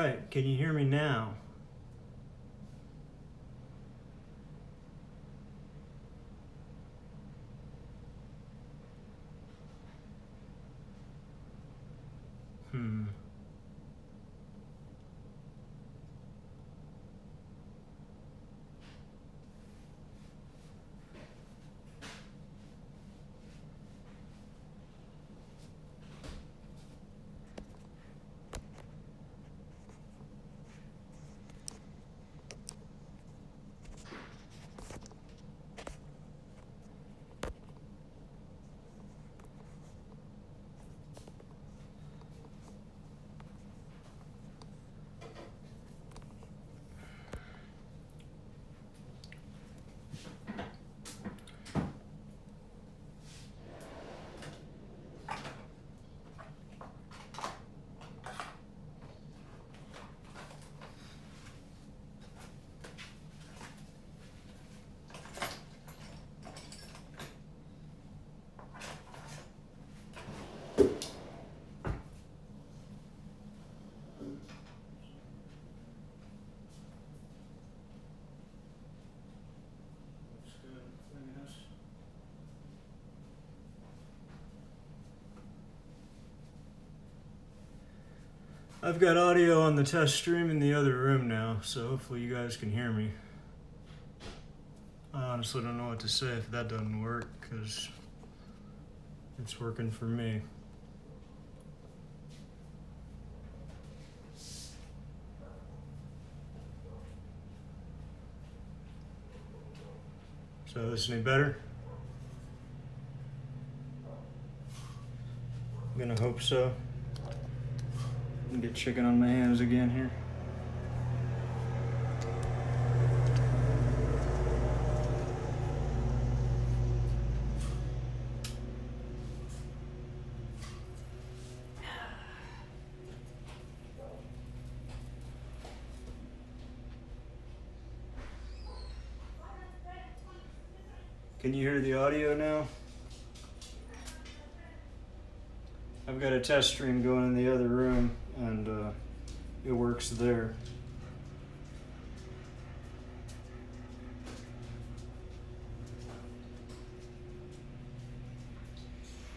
right, can you hear me now? I've got audio on the test stream in the other room now, so hopefully you guys can hear me. I honestly don't know what to say if that doesn't work, because it's working for me. So this any better? I'm gonna hope so. Get chicken on my hands again here. Can you hear the audio now? I've got a test stream going in the other room, and it works there.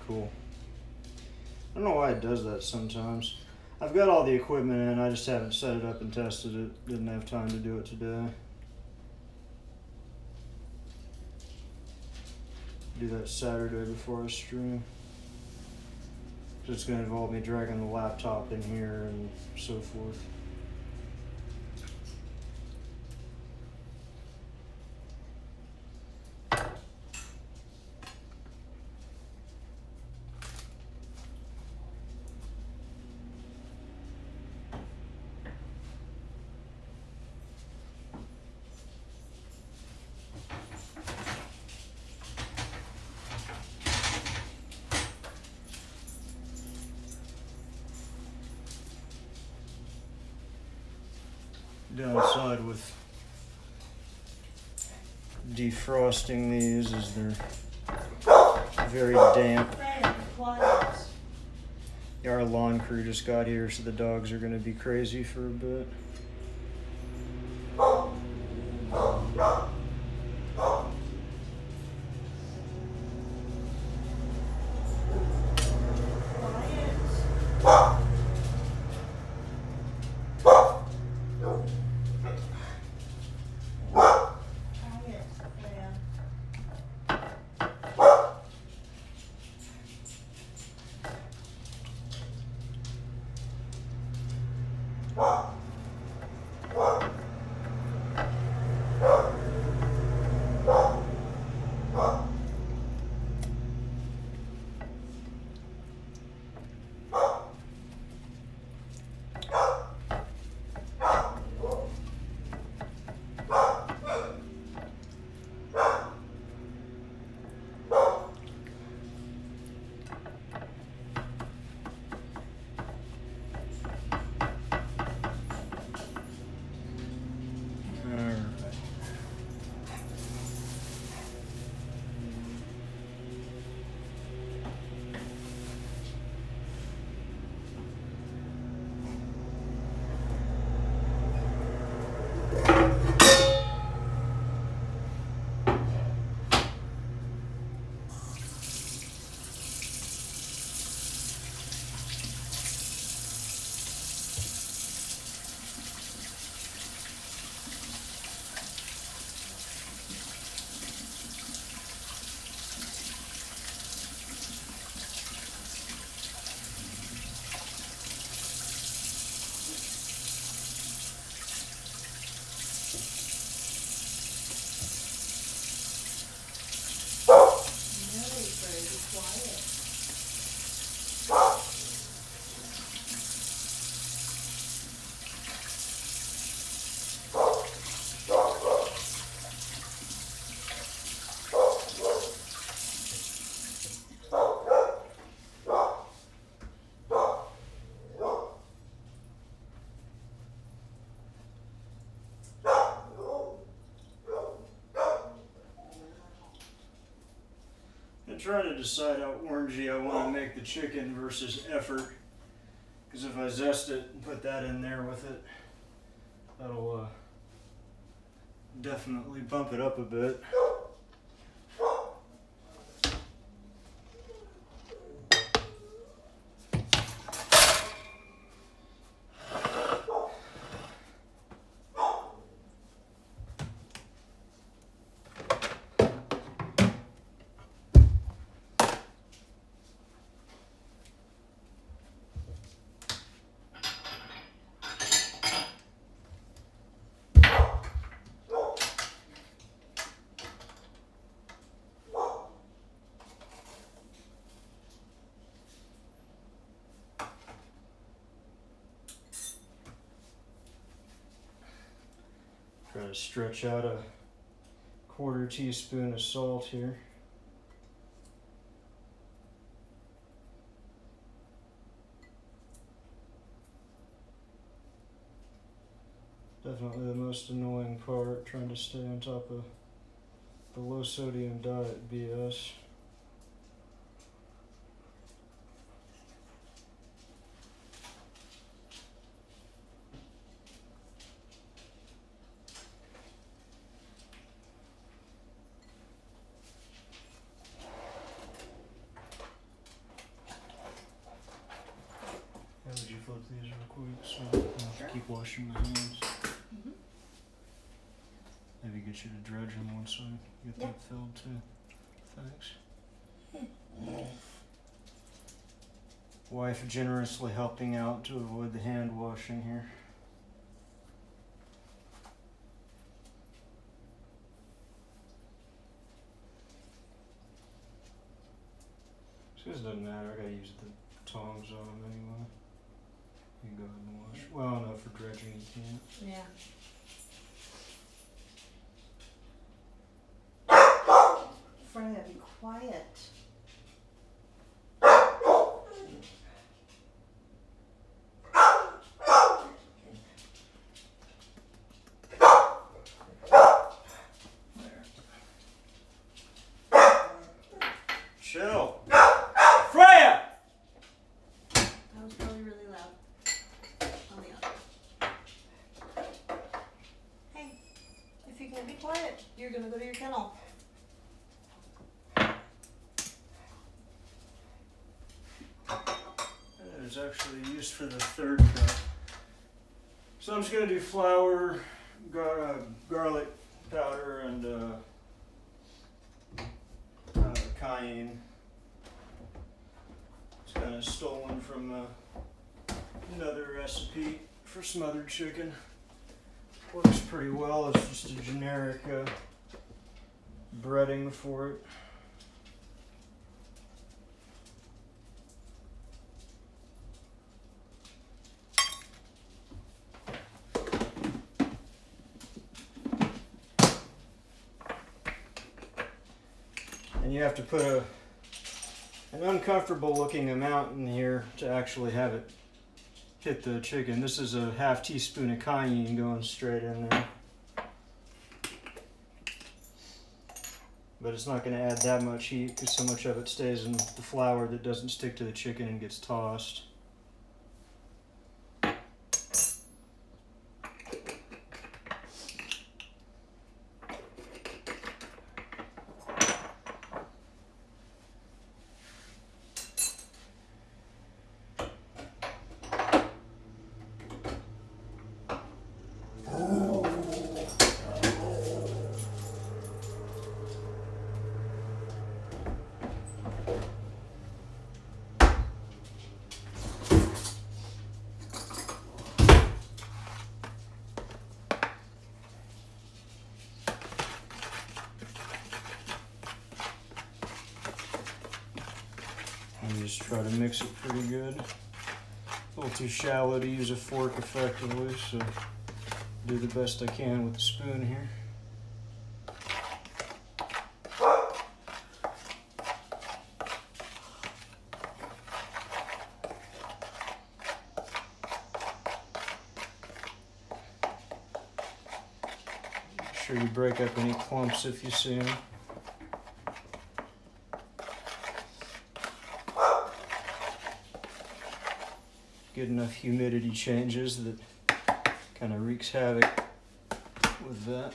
Cool. I don't know why it does that sometimes. I've got all the equipment in, I just haven't set it up and tested it. Didn't have time to do it today. Do that Saturday before I stream. It's going to involve me dragging the laptop in here and so forth. Downside with defrosting these is they're very damp. Our lawn crew just got here, so the dogs are going to be crazy for a bit. trying to decide how orangey I want to make the chicken versus effort. Because if I zest it and put that in there with it, that'll definitely bump it up a bit. Try to stretch out a 1/4 teaspoon of salt here. Definitely the most annoying part, trying to stay on top of the low sodium diet BS. How would you flip these real quick so I don't have to keep washing my hands? Maybe get you to dredge them once I get that filled too. Thanks. Wife generously helping out to avoid the hand washing here. This doesn't matter, I gotta use the tongs on them anyway. You can go ahead and wash. Well, no, for dredging you can't. Yeah. Freya, be quiet. Chill. Freya! That was probably really loud. On the other. Hey, if you can't be quiet, you're gonna go to your kennel. It's actually used for the 3rd cup. So I'm just gonna do flour, garlic powder, and cayenne. It's kind of stolen from another recipe for smothered chicken. Works pretty well. It's just a generic breading for it. And you have to put an uncomfortable looking amount in here to actually have it hit the chicken. This is a 1/2 teaspoon of cayenne going straight in there. But it's not going to add that much heat because so much of it stays in the flour that doesn't stick to the chicken and gets tossed. And just try to mix it pretty good. A little too shallow to use a fork effectively, so do the best I can with the spoon here. Make sure you break up any clumps if you see them. get enough humidity changes that kind of wreaks havoc with that.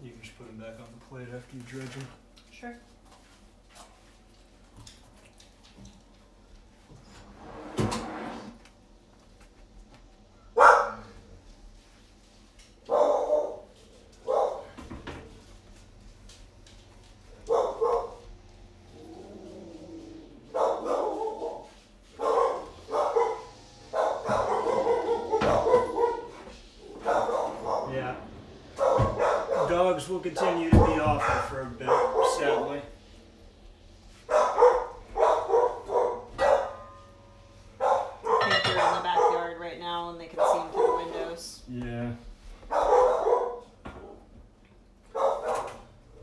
You can just put them back on the plate after you dredge them. Sure. Yeah. Dogs will continue to be awful for a bit, sadly. I think they're in the backyard right now and they can see them through the windows. Yeah.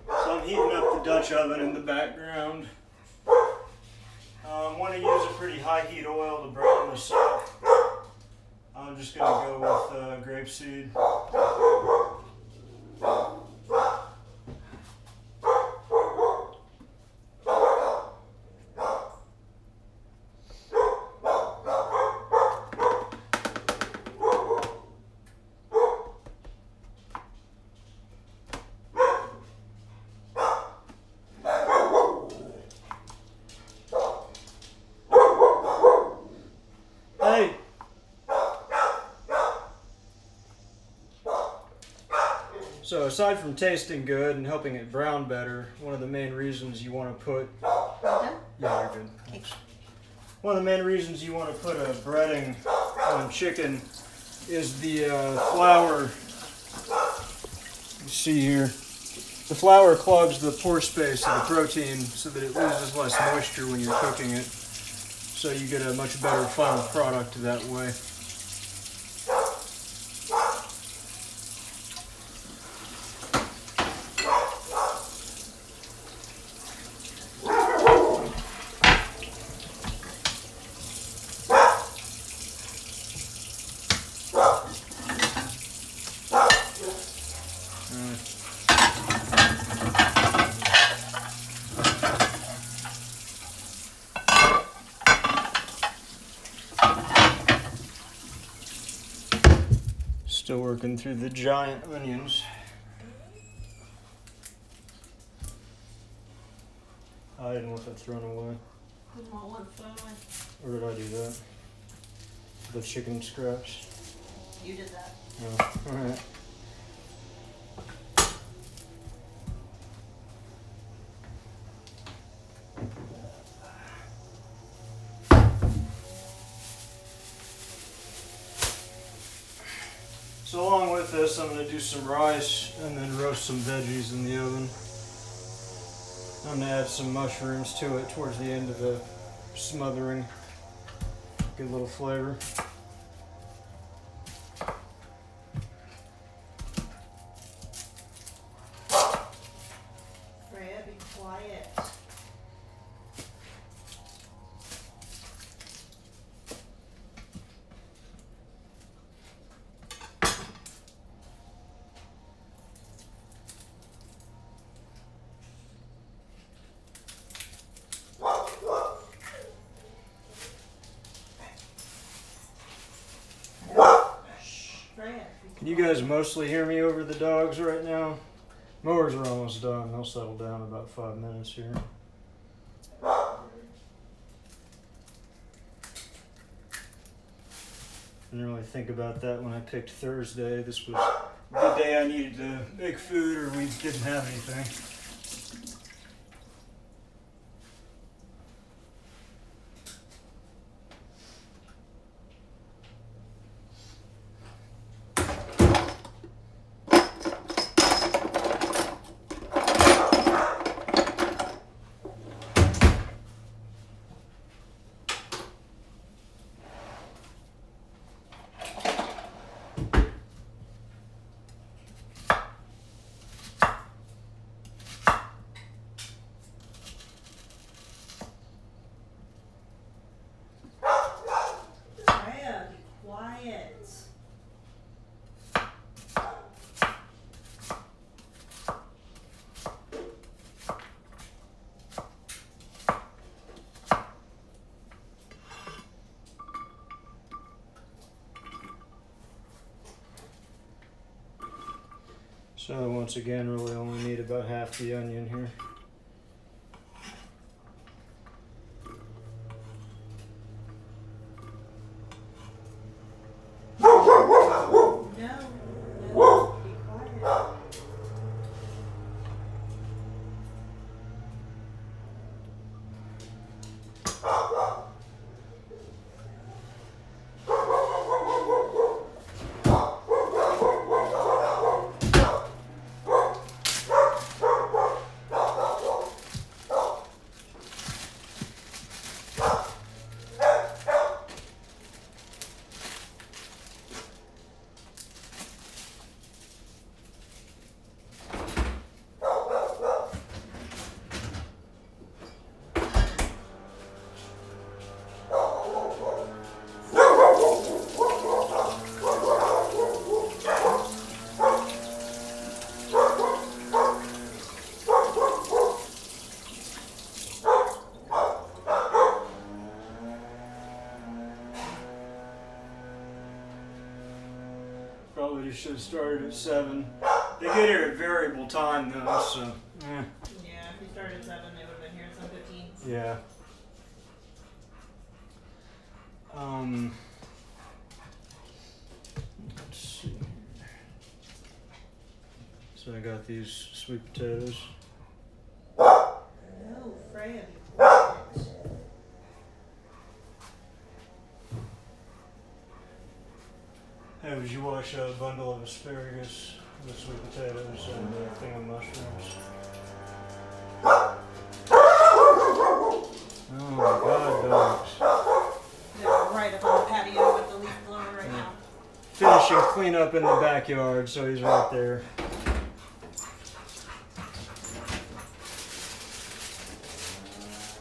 So I'm heating up the Dutch oven in the background. I want to use a pretty high heat oil to brown this up. I'm just going to go with grapeseed. Hey! So aside from tasting good and helping it brown better, one of the main reasons you want to put... Okay. Yeah, you're good. Thanks. One of the main reasons you want to put a breading on chicken is the flour. You see here, the flour clogs the pore space of the protein so that it loses less moisture when you're cooking it. So you get a much better final product that way. Still working through the giant onions. I didn't want that thrown away. Didn't want one thrown away. Or did I do that? The chicken scraps? You did that. Oh, alright. So along with this, I'm going to do some rice and then roast some veggies in the oven. I'm going to add some mushrooms to it towards the end of the smothering. Good little flavor. Freya, be quiet. Can you guys mostly hear me over the dogs right now? Mowers are almost done. They'll settle down in about 5 minutes here. Didn't really think about that when I picked Thursday. This was the day I needed to make food or we didn't have anything. So once again, really only need about half the onion here. No, be quiet. Probably just should have started at 7. They get here at variable time though, so Yeah, if we started at 7, they would have been here at 7:15. yeah. Let's see. So I got these sweet potatoes. No, Freya, be quiet. Hey, would you wash a bundle of asparagus with sweet potatoes and a thing of mushrooms? Oh my god, dogs. They're right up on the patio with the leaf blower right now. Finishing cleanup in the backyard, so he's right there.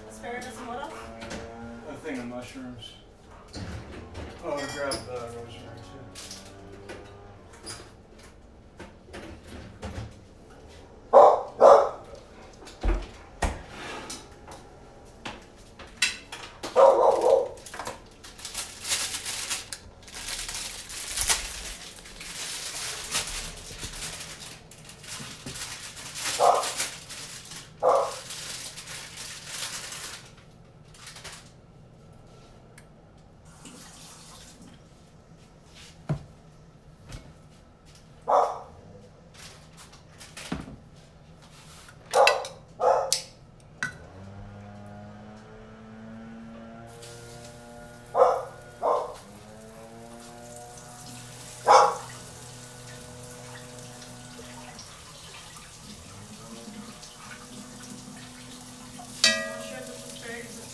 Asparagus and what else? A thing of mushrooms. Oh, I grabbed rosemary too.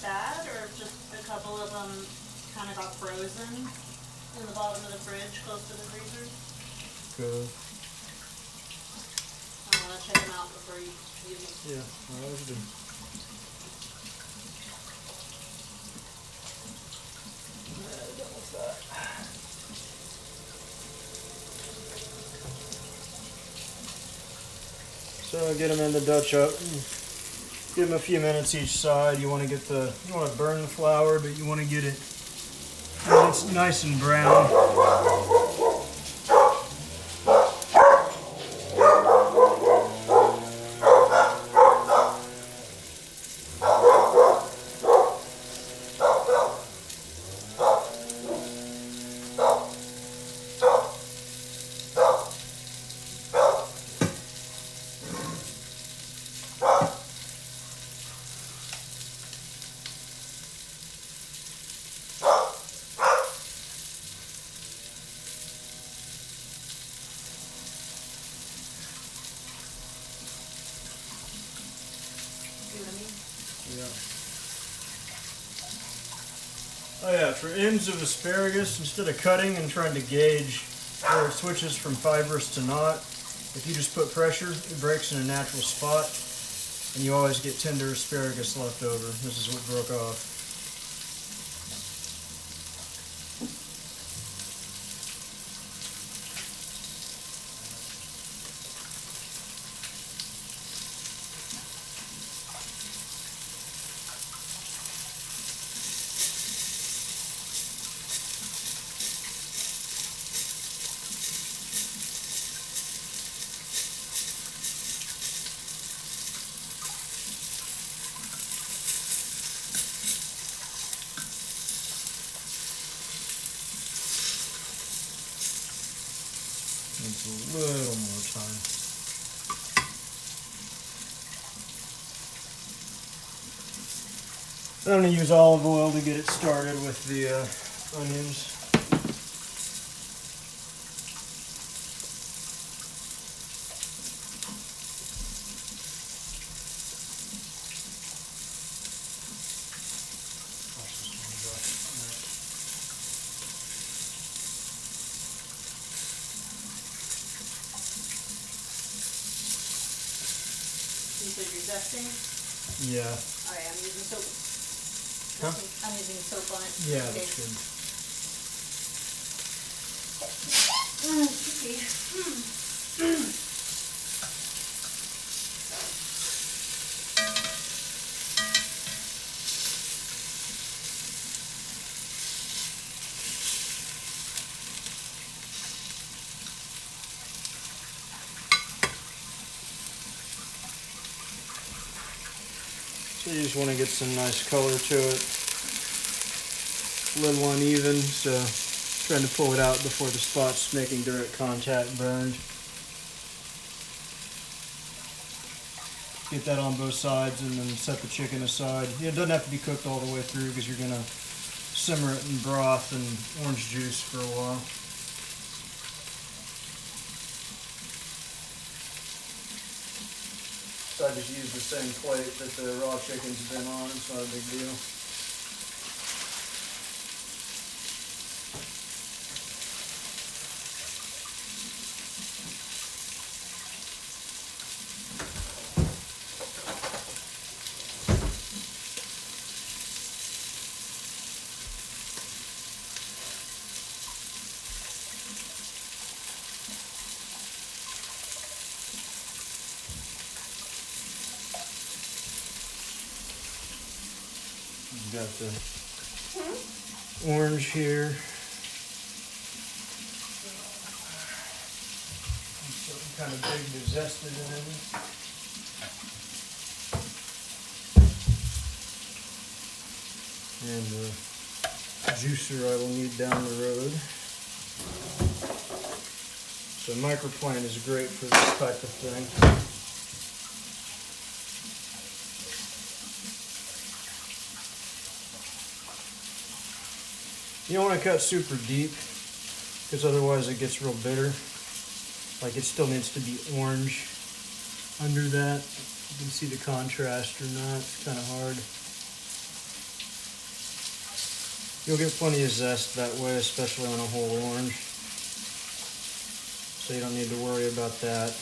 Bad, or just a couple of them kind of got frozen in the bottom of the fridge close to the freezer? Good. I want to check them out before you use them. Yeah, I always do. So get them in the Dutch oven. Give them a few minutes each side. You want to burn the flour, but you want to get it nice and brown. Yeah. Oh yeah, for ends of asparagus, instead of cutting and trying to gauge where it switches from fibrous to not, if you just put pressure, it breaks in a natural spot, and you always get tender asparagus left over. This is what broke off. takes a little more time. I'm going to use olive oil to get it started with the onions. You said you're zesting? Yeah. Alright, I'm using soap. Huh? I'm using soap on it. Yeah, Okay. that's good. Excuse me. So you just want to get some nice color to it. A little uneven, so trying to pull it out before the spots making direct contact burned. Get that on both sides and then set the chicken aside. It doesn't have to be cooked all the way through because you're going to simmer it in broth and orange juice for a while. So I just use the same plate that the raw chicken's been on. It's not a big deal. You've got the orange here. Something kind of big to zest it in. And the juicer I will need down the road. So microplane is great for this type of thing. You don't want to cut super deep because otherwise it gets real bitter. Like it still needs to be orange under that. You can see the contrast or not. It's kind of hard. You'll get plenty of zest that way, especially on a whole orange. So you don't need to worry about that.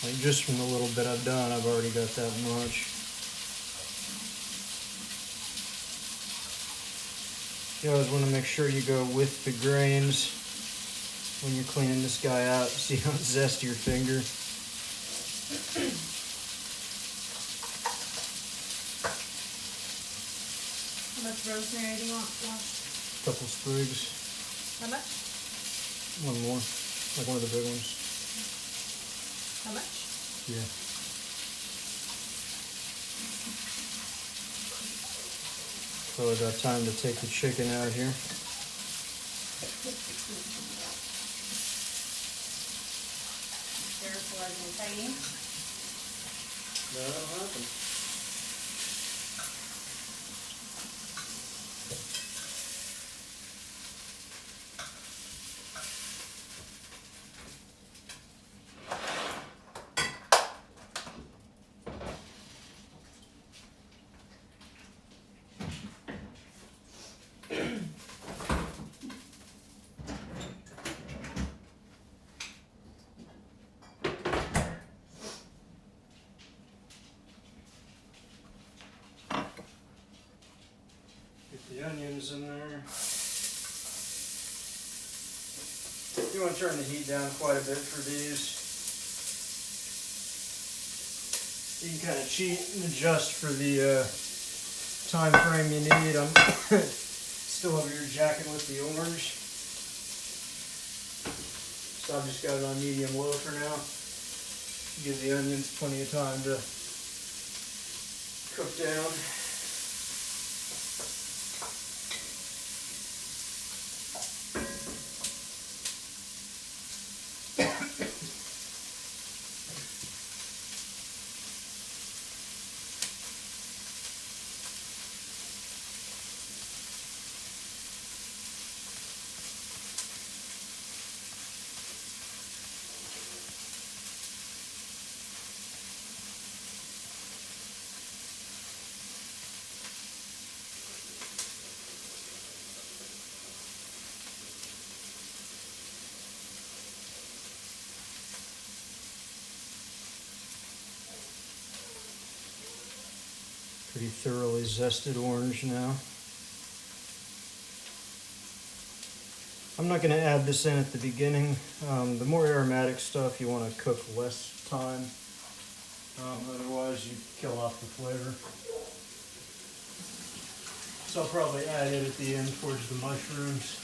Like just from the little bit I've done, I've already got that much. You always want to make sure you go with the grains when you're cleaning this guy out. See how it's zest your finger. How much rosemary do you want, Josh? Couple sprigs. How much? One more, like one of the big ones. How much? Yeah. So I got time to take the chicken out here. Sterilizing cayenne. That'll happen. Get the onions in there. You want to turn the heat down quite a bit for these. You can kind of cheat and adjust for the time frame you need. I'm still over here jacking with the orange. So I've just got it on medium low for now. Give the onions plenty of time to cook down. Pretty thoroughly zested orange now. I'm not going to add this in at the beginning. The more aromatic stuff you want to cook less time. Otherwise you kill off the flavor. So I'll probably add it at the end towards the mushrooms.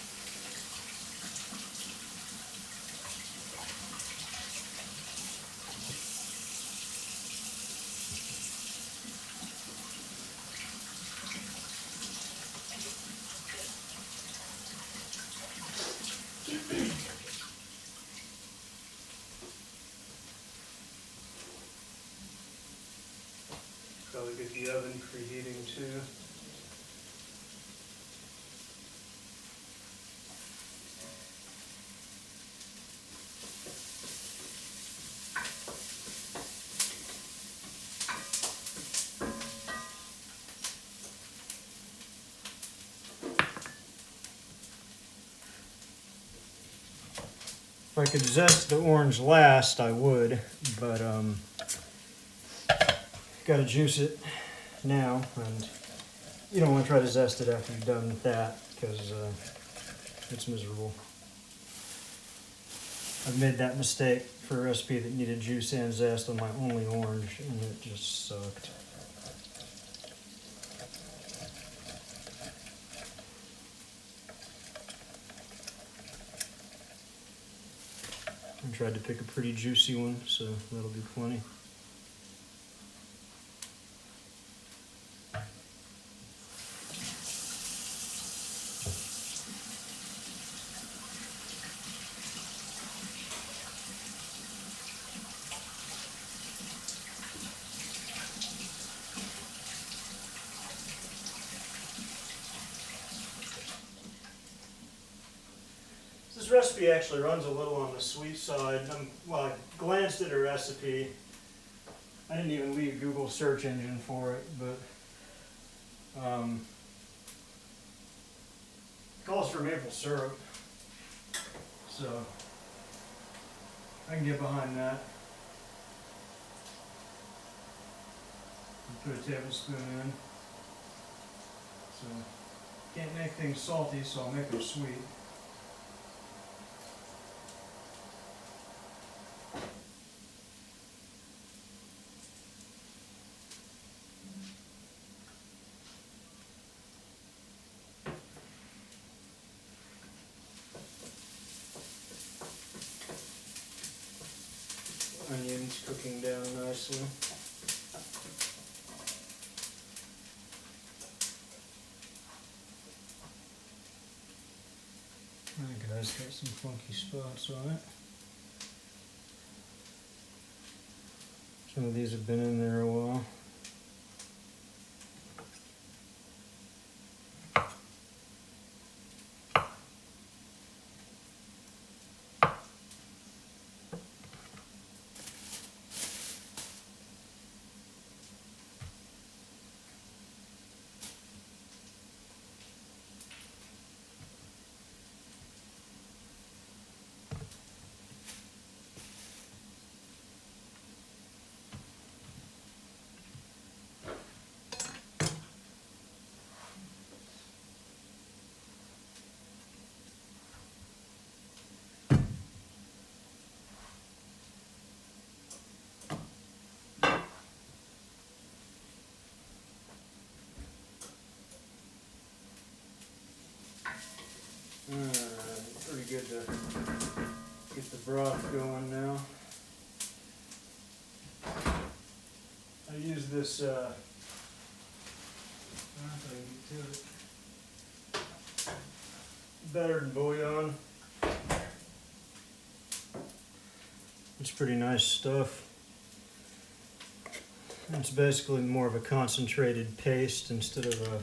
Probably get the oven preheating too. If I could zest the orange last, I would, but gotta juice it now, and you don't want to try to zest it after you've done that, because it's miserable. I've made that mistake for a recipe that needed juice and zest on my only orange, and it just sucked. I tried to pick a pretty juicy one, so that'll be plenty. This recipe actually runs a little on the sweet side. Well, I glanced at a recipe. I didn't even leave Google search engine for it, but it calls for maple syrup. So I can get behind that. Put a tablespoon in. So can't make things salty, so I'll make them sweet. Onions cooking down nicely. That guy's got some funky spots on it. Some of these have been in there a while. good to get the broth going now. I use this, I don't know if I can get to it. Battered bouillon. It's pretty nice stuff. It's basically more of a concentrated paste instead of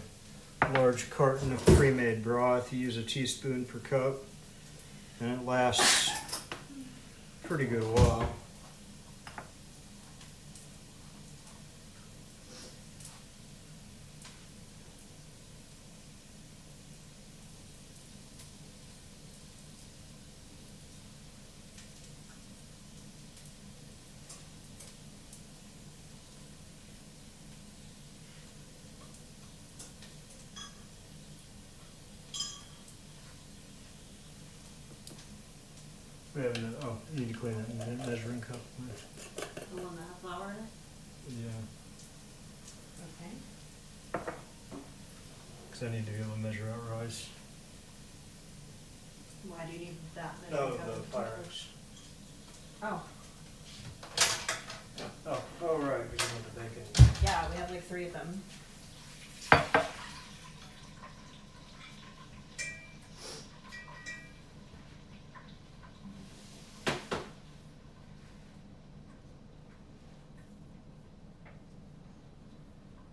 a large carton of pre-made broth. You use a teaspoon per cup, and it lasts a pretty good while. We have another, oh, you need to clean that measuring cup. The one that has flour in it? Yeah, Okay. because I need to be able to measure out rice. Why do you need that Oh, measuring cup? the Pyrex. Oh, Oh, right, we didn't have the bacon. yeah, we have like 3 of them.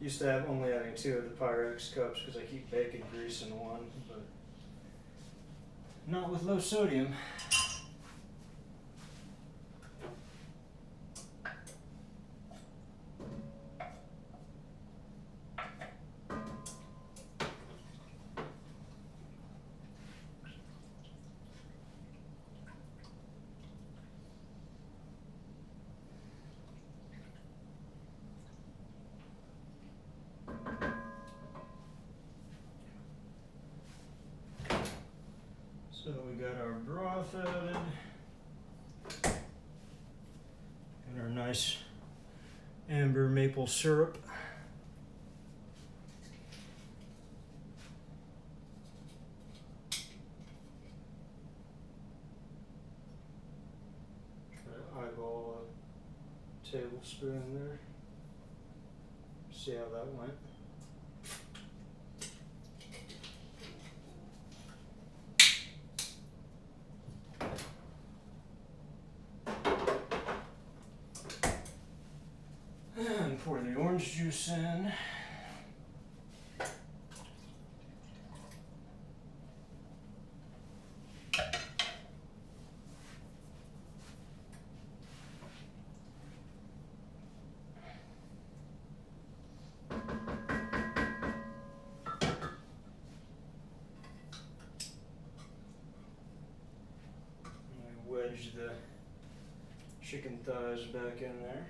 Used to have only having 2 of the Pyrex cups because I keep bacon grease in one, but not with low sodium. So we got our broth added, and our nice amber maple syrup. Try to eyeball a tablespoon there. See how that went. And pour the orange juice in. And we wedge the chicken thighs back in there.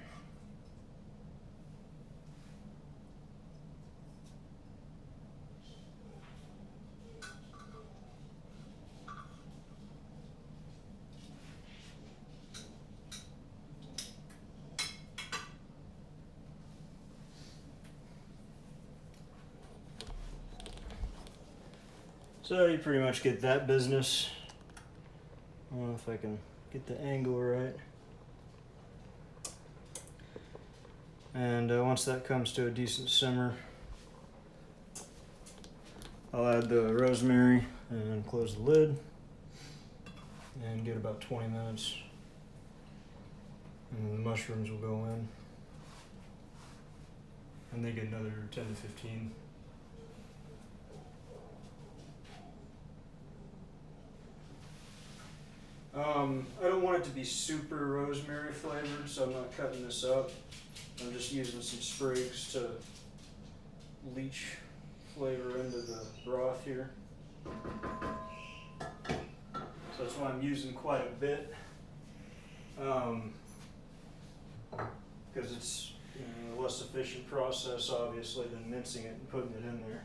So you pretty much get that business. I don't know if I can get the angle right. And once that comes to a decent simmer, I'll add the rosemary and close the lid and get about 20 minutes. And then the mushrooms will go in. And they get another 10 to 15. I don't want it to be super rosemary flavored, so I'm not cutting this up. I'm just using some sprigs to leach flavor into the broth here. So that's why I'm using quite a bit. Because it's a less efficient process, obviously, than mincing it and putting it in there.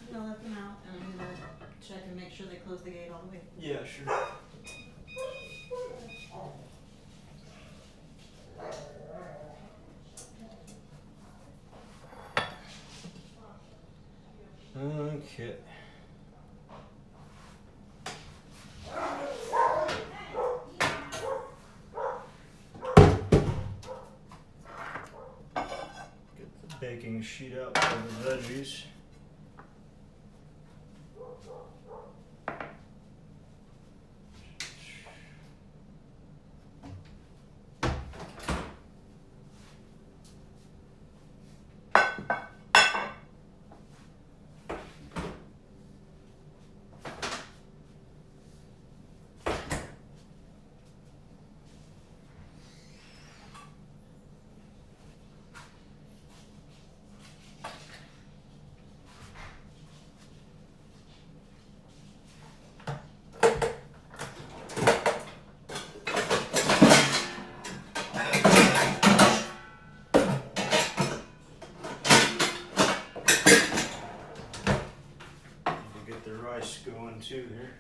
I'm gonna let them out and I'm gonna check and make sure they close the gate all the way. Yeah, sure. kit. Get the baking sheet out for the veggies. Rice going too here.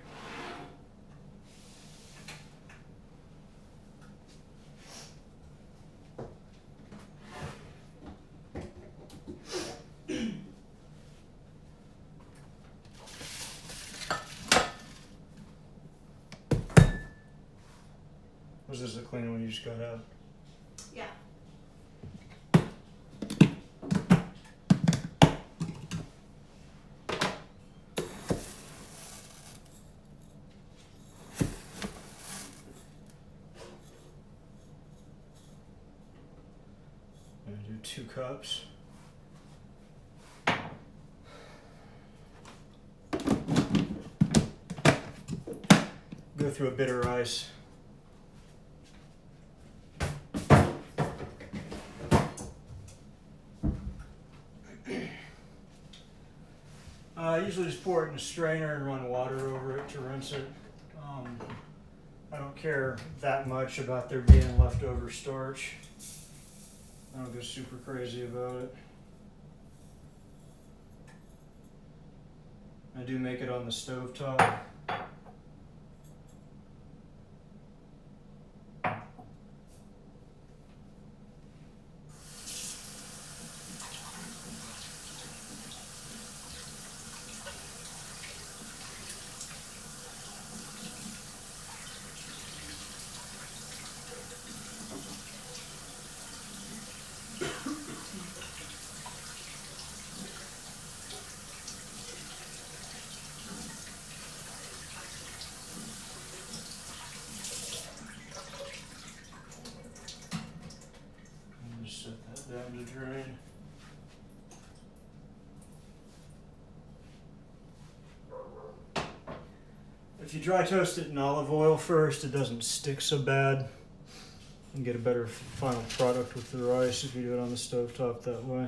Was this a clean one you just got out? Yeah. I'm gonna do 2 cups. Go through a bit of rice. I usually just pour it in a strainer and run water over it to rinse it. I don't care that much about there being leftover starch. I don't go super crazy about it. I do make it on the stovetop. Just set that down to drain. If you dry toast it in olive oil first, it doesn't stick so bad. You get a better final product with the rice if you do it on the stovetop that way.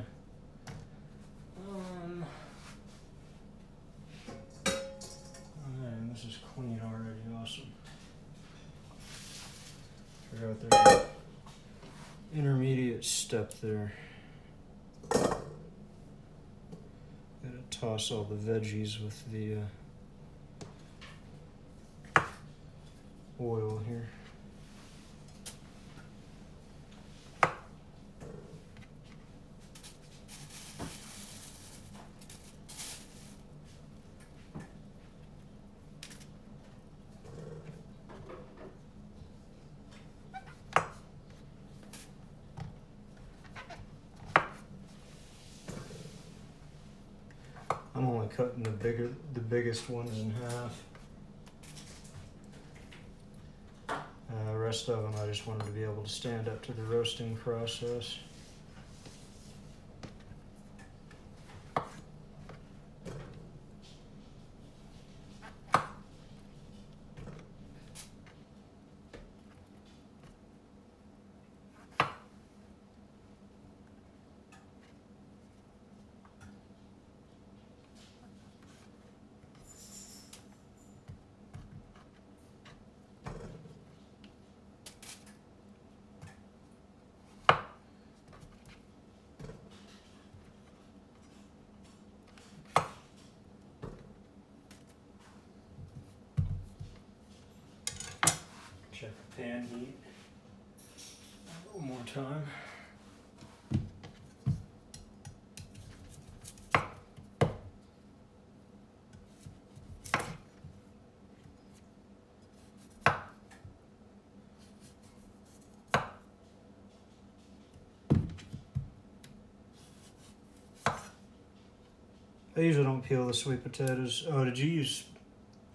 Man, this is clean already, awesome. Figure out there's an intermediate step there. Gotta toss all the veggies with the oil here. I'm only cutting the biggest ones in half. The rest of them I just wanted to be able to stand up to the roasting process. Check the pan heat a little more time. I usually don't peel the sweet potatoes. Oh, did you use,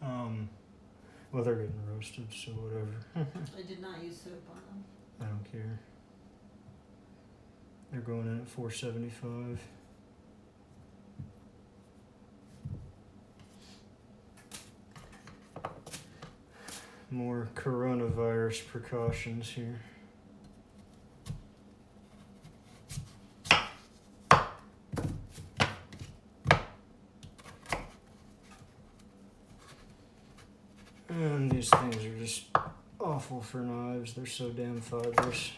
well, they're getting roasted, so whatever. I did not use soap on them. I don't care. They're going in at 475. More coronavirus precautions here. And these things are just awful for knives. They're so damn fibrous.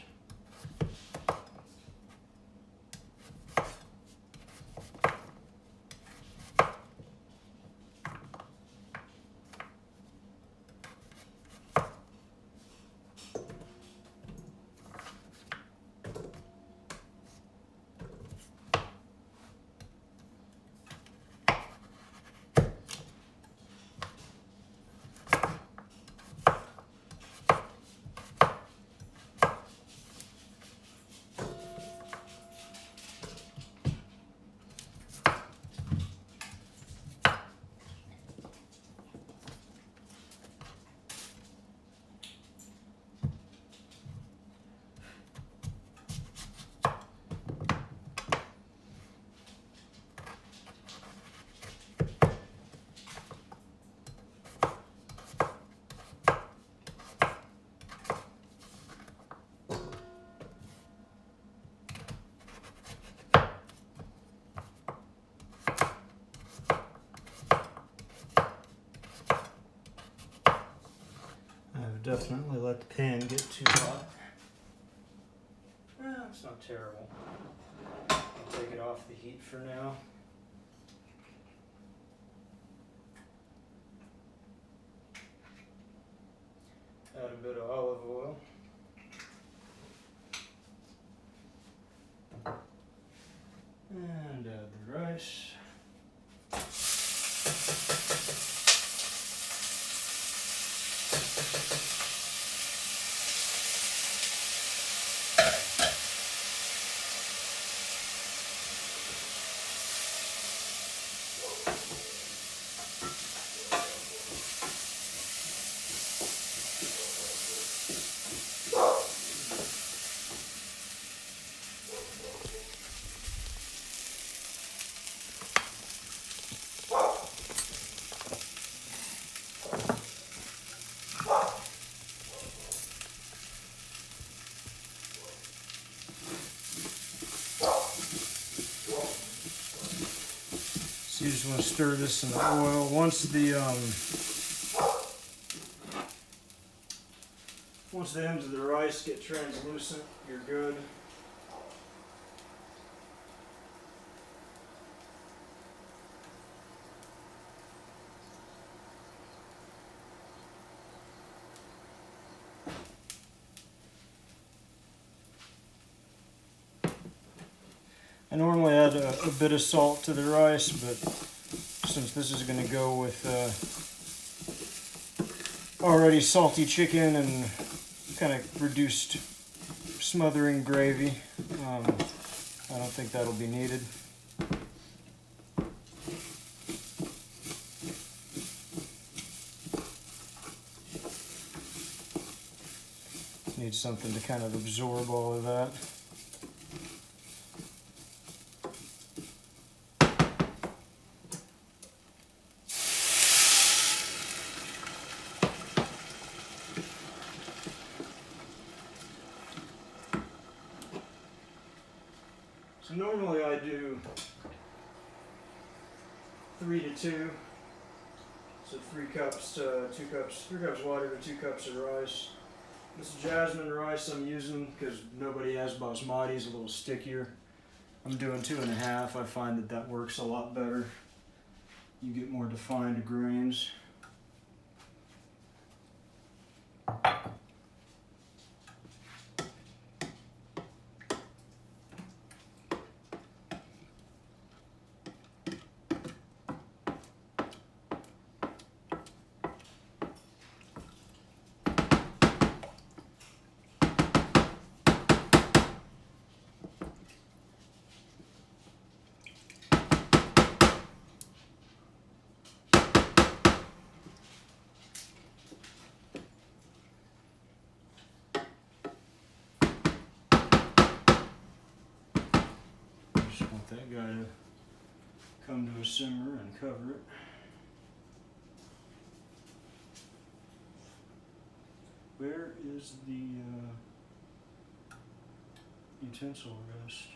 Definitely let the pan get too hot. Well, it's not terrible. I'll take it off the heat for now. Add a bit of olive oil. And add the rice. So you just want to stir this in the oil. Once the ends of the rice get translucent, you're good. I normally add a bit of salt to the rice, but since this is going to go with already salty chicken and kind of reduced smothering gravy, I don't think that'll be needed. Need something to kind of absorb all of that. So normally I do 3 to 2, so 3 cups to 2 cups, 3 cups water to 2 cups of rice. This jasmine rice I'm using because nobody has basmati, is a little stickier. I'm doing 2.5. I find that works a lot better. You get more defined grains. that guy to come to a simmer and cover it. Where is the utensil rest?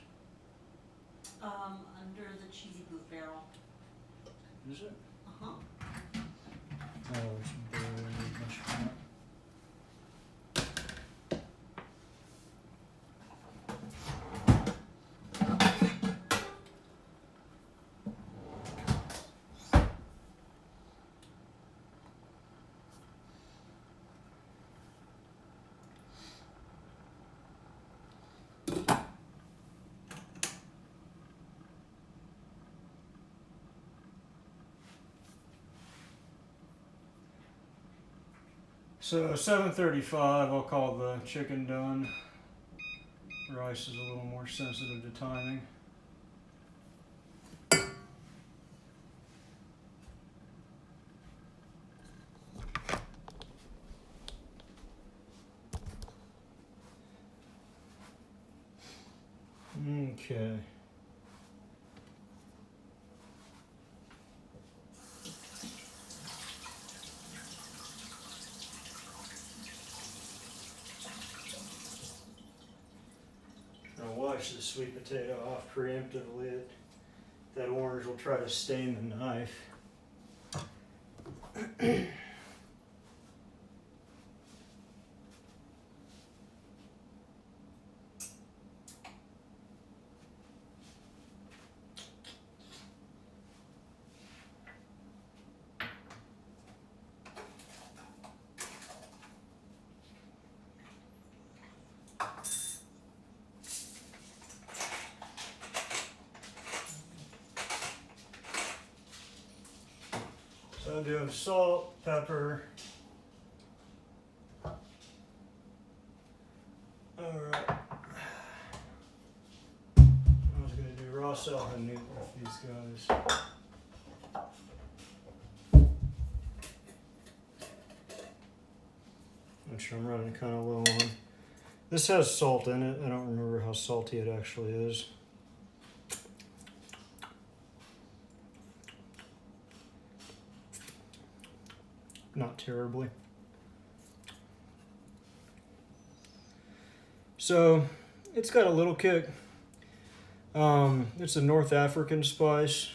Under the cheesy booth barrel. Is it? Uh-huh. Oh, it's barely much fat. So 7:35, I'll call the chicken done. Rice is a little more sensitive to timing. Okay. I'll wash the sweet potato off preemptively. That orange will try to stain the knife. So I'm doing salt, pepper. Alright. I was going to do raw salt and newt with these guys. Which I'm running kind of low on. This has salt in it. I don't remember how salty it actually is. Not terribly. So it's got a little kick. It's a North African spice.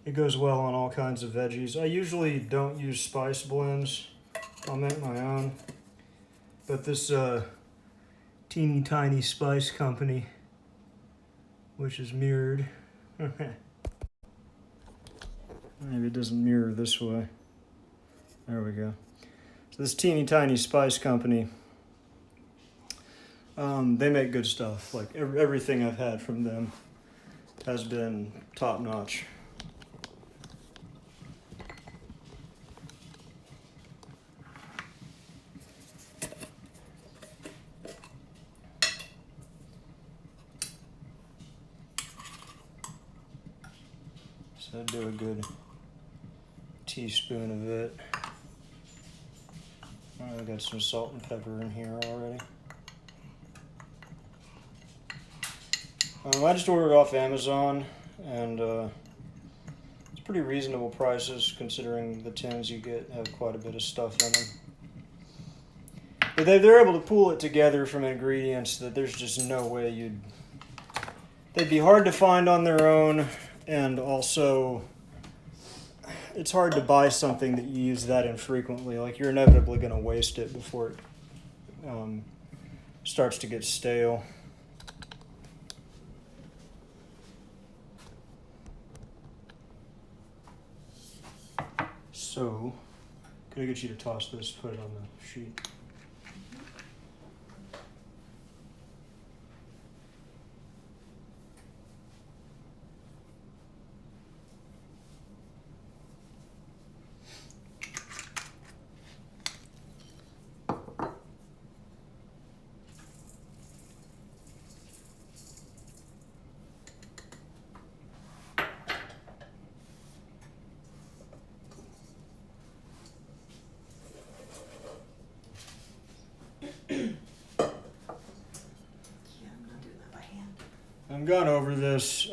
It goes well on all kinds of veggies. I usually don't use spice blends. I'll make my own. But this teeny tiny spice company, which is mirrored. Maybe it doesn't mirror this way. There we go. So this teeny tiny spice company, they make good stuff. Like everything I've had from them has been top notch. So I'd do a good teaspoon of it. I've got some salt and pepper in here already. I just ordered off Amazon, and it's pretty reasonable prices considering the tins you get have quite a bit of stuff in them. But they're able to pull it together from ingredients that there's just no way they'd be hard to find on their own, and also it's hard to buy something that you use that infrequently. Like, you're inevitably going to waste it before it starts to get stale. So, could I get you to toss this, put it on the sheet? I've gone over this.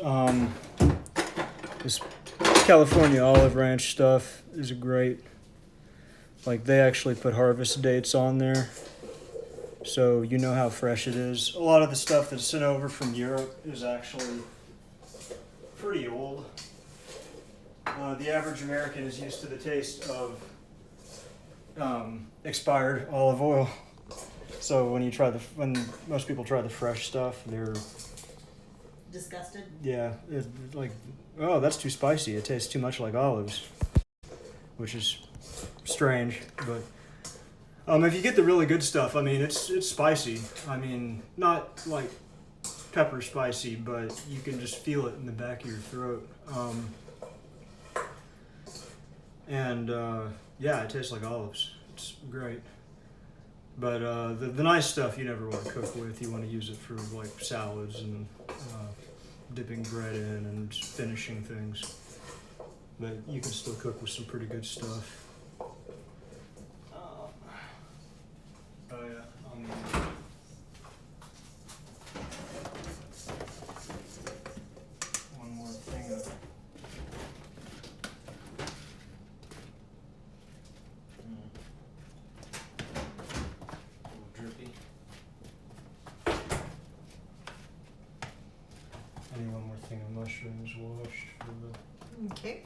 This California olive ranch stuff is great. Like, they actually put harvest dates on there, so you know how fresh it is. A lot of the stuff that's sent over from Europe is actually pretty old. The average American is used to the taste of expired olive oil. So when most people try the fresh stuff, they're Disgusted? yeah, it's like, oh, that's too spicy. It tastes too much like olives, which is strange. But if you get the really good stuff, I mean, it's spicy. I mean, not like pepper spicy, but you can just feel it in the back of your throat. Yeah, it tastes like olives. It's great. But the nice stuff you never want to cook with. You want to use it for like salads and dipping bread in and finishing things. But you can still cook with some pretty good stuff. Oh yeah. One more thing of drippy. I need one more thing of mushrooms washed for the. Okay.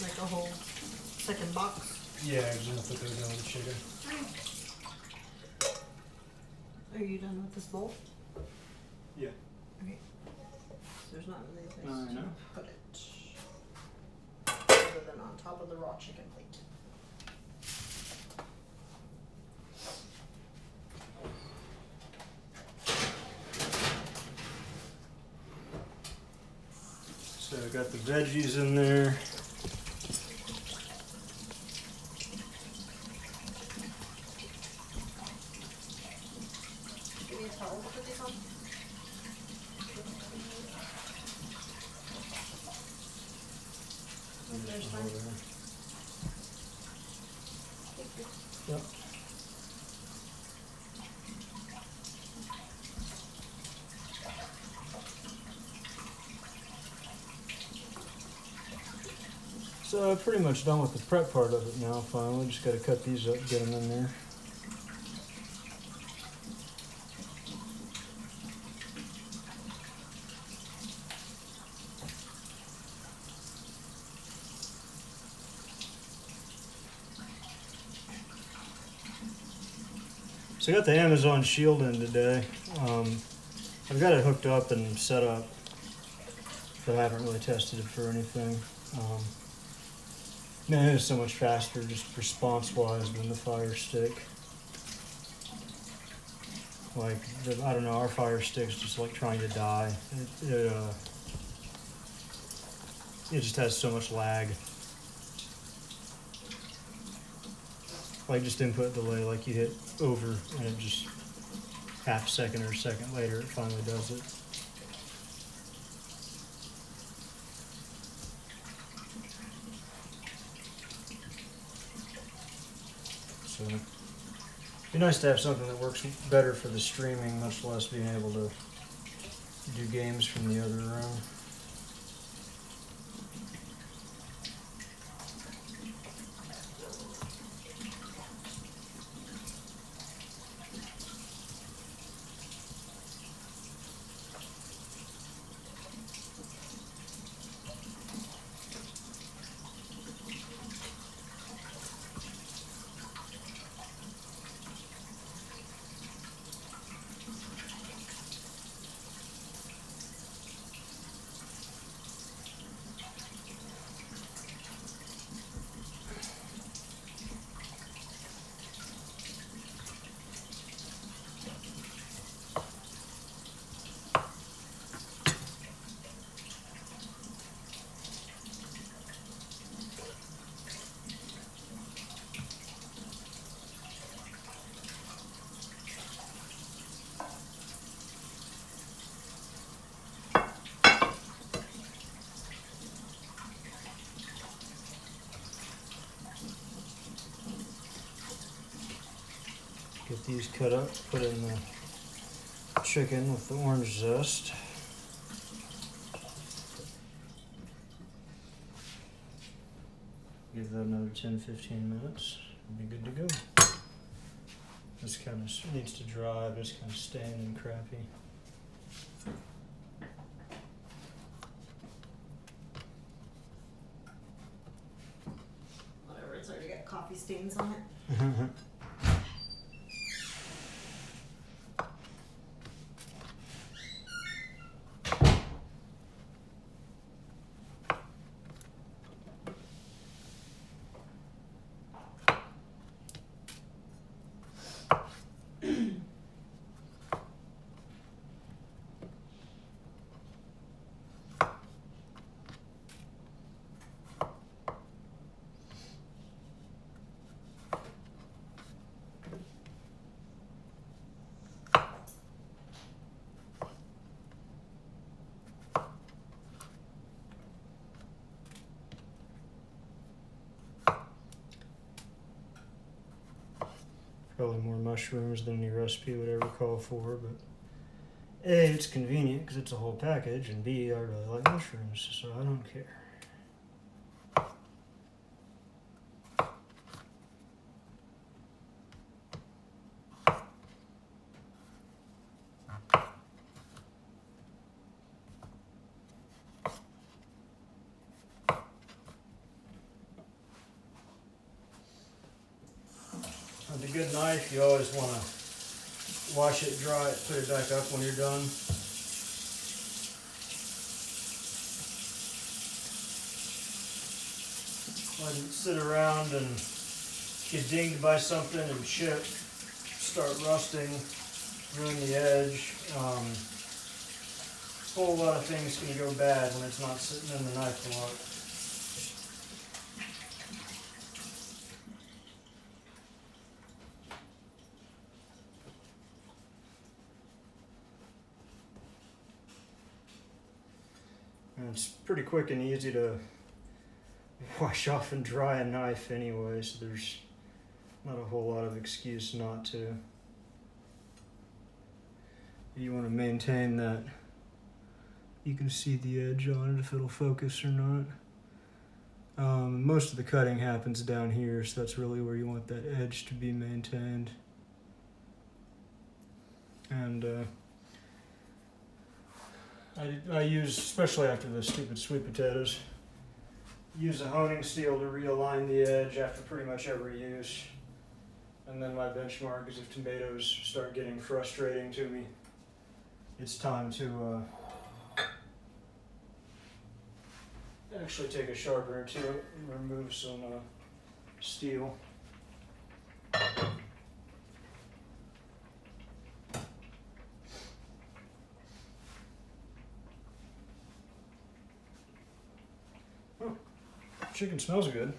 Like a whole second box. Yeah, I'm gonna put those on the chicken. Are you done with this bowl? Yeah. Okay. So there's not really a place I know. to put it. Other than on top of the raw chicken plate. So I got the veggies in there. Give me a towel to put these on. There's fine. Thank you. Yep. So I'm pretty much done with the prep part of it now. Finally, just got to cut these up, get them in there. So I got the Amazon Shield in today. I've got it hooked up and set up, but I haven't really tested it for anything. Man, it is so much faster just response-wise than the Fire Stick. Like, I don't know, our Fire Stick's just like trying to die. It just has so much lag. Like, just input delay, like you hit over and it just half a second or a second later it finally does it. So it'd be nice to have something that works better for the streaming, much less being able to do games from the other room. these cut up, put in the chicken with the orange zest. Give that another 10-15 minutes. We'll be good to go. This kind of needs to dry, but it's kind of stained and crappy. Whatever, it's already got coffee stains on it. Probably more mushrooms than any recipe would ever call for, but A, it's convenient because it's a whole package, and B, I really like mushrooms, so I don't care. With a good knife, you always want to wash it, dry it, put it back up when you're done. Let it sit around and get dinged by something and chip, start rusting, ruin the edge. A whole lot of things can go bad when it's not sitting in the knife a lot. And it's pretty quick and easy to wash off and dry a knife anyway, so there's not a whole lot of excuse not to. You want to maintain that. You can see the edge on it if it'll focus or not. Most of the cutting happens down here, so that's really where you want that edge to be maintained. And I use, especially after the stupid sweet potatoes, use a honing steel to realign the edge after pretty much every use. And then my benchmark is if tomatoes start getting frustrating to me, it's time to actually take a sharpener to it and remove some steel. Oh, chicken smells good.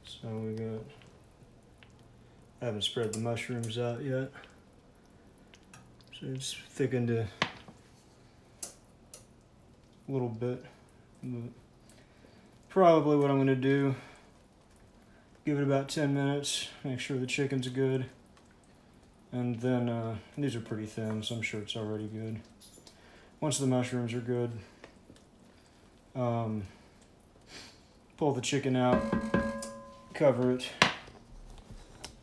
So we got, I haven't spread the mushrooms out yet. So it's thickened a little bit. But probably what I'm going to do, give it about 10 minutes, make sure the chicken's good. And then, these are pretty thin, so I'm sure it's already good. Once the mushrooms are good, pull the chicken out, cover it,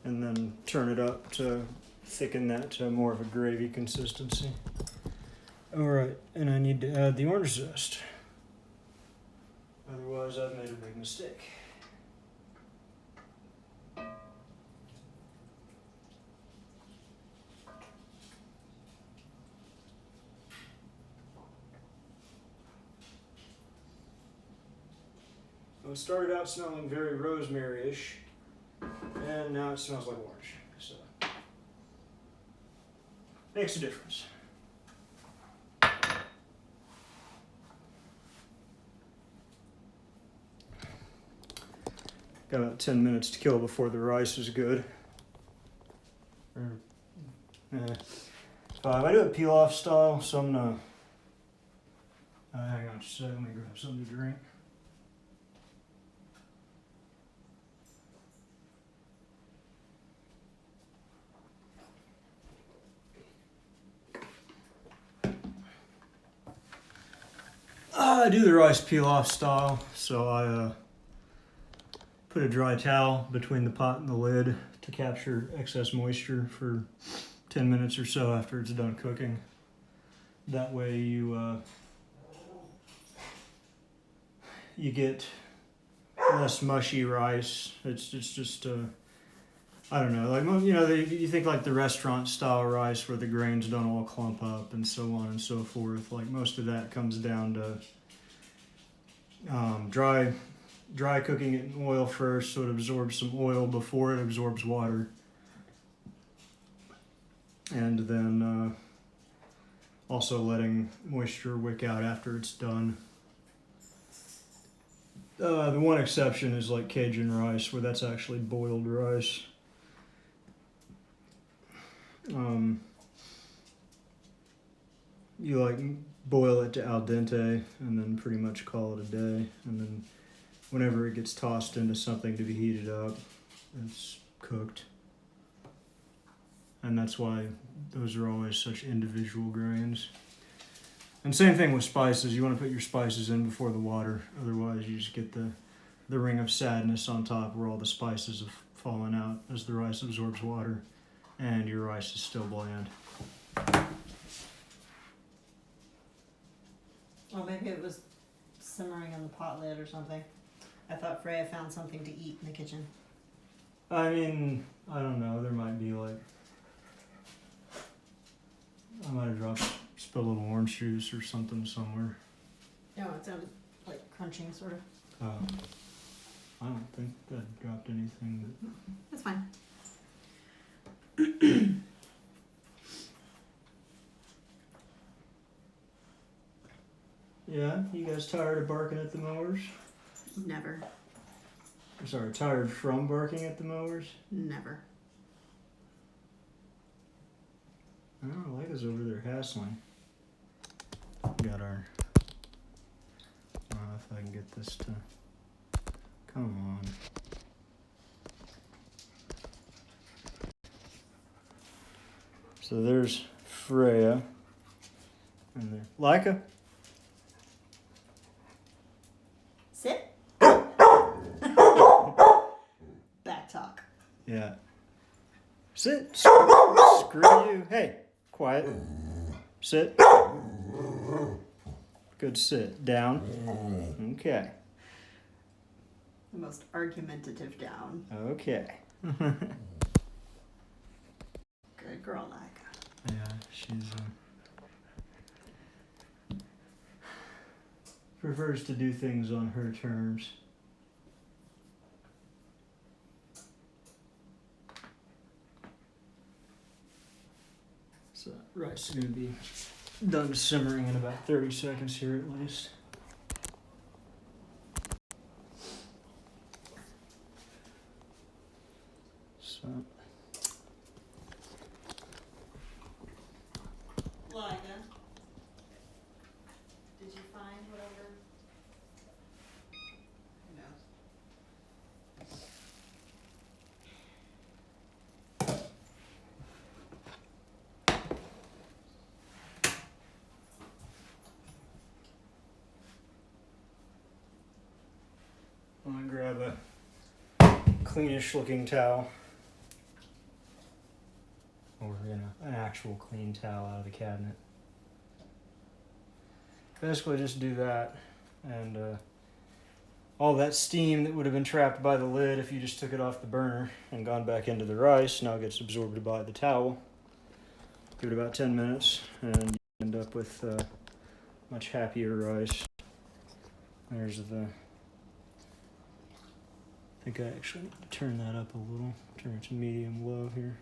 and then turn it up to thicken that to more of a gravy consistency. Alright, and I need to add the orange zest. Otherwise, I've made a big mistake. Well, it started out smelling very rosemary-ish, and now it smells like orange. So, makes a difference. Got about 10 minutes to kill before the rice is good. I do it peel-off style, so I'm gonna... hang on just a second, let me grab something to drink. I do the rice peel-off style, so I put a dry towel between the pot and the lid to capture excess moisture for 10 minutes or so after it's done cooking. That way you get less mushy rice. It's just I don't know, like, you know, you think like the restaurant style rice where the grains don't all clump up and so on and so forth. Like most of that comes down to dry cooking it in oil first, so it absorbs some oil before it absorbs water, and then also letting moisture wick out after it's done. The one exception is like Cajun rice, where that's actually boiled rice. You like boil it to al dente and then pretty much call it a day, and then whenever it gets tossed into something to be heated up, it's cooked. And that's why those are always such individual grains. And same thing with spices. You want to put your spices in before the water, otherwise you just get the ring of sadness on top where all the spices have fallen out as the rice absorbs water and your rice is still bland. Or maybe it was simmering in the pot lid or something. I thought Freya found something to eat in the kitchen. I mean, I don't know, there might be like, I might have spilled a little orange juice or something somewhere. No, it sounded like crunching, sort of. I don't think that dropped anything. That's fine. Yeah, you guys tired of barking at the mowers? Never. I'm sorry, tired from barking at the mowers? Never. I don't know, Lega's over there hassling. Got our... I don't know if I can get this to... Come on. So there's Freya. And there. Leica? Sit. Back talk. Yeah. Sit. Screw you. Hey, quiet. Sit. Good sit. Down. Okay. The most argumentative down. Okay. Good girl, Leica. Yeah, she's prefers to do things on her terms. So rice is gonna be done simmering in about 30 seconds here at least. So Leica, did you find whatever? Who knows? I'm gonna grab a cleanish looking towel. Or an actual clean towel out of the cabinet. Basically just do that, and all that steam that would have been trapped by the lid if you just took it off the burner and gone back into the rice now gets absorbed by the towel. Give it about 10 minutes and you end up with much happier rice. There's the... I think I actually need to turn that up a little. Turn it to medium low here.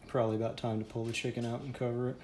Probably about time to pull the chicken out and cover it.